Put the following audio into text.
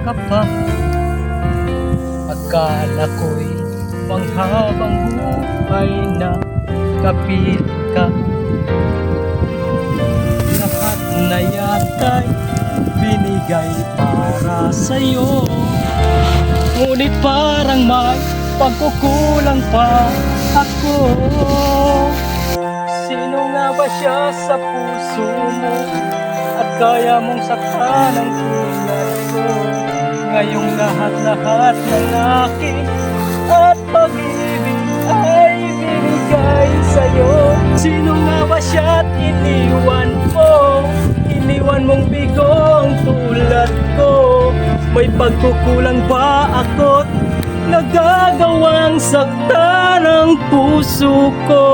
ka pa. Akala ko'y panghabang buhay na kapit ka. Lahat na yata'y binigay para sa'yo, ngunit parang may pagkukulang pa ako. Sino nga ba siya sa puso mo at kaya mong saktan ang tulad ko? Ngayong lahat-lahat ng akin at pag-ibig ay binigay sa'yo. Sino nga ba siya at iniwan mo? Iniwan mong bigong tulad ko. May pagkukulang ba ako't nagagawang saktan ang puso ko?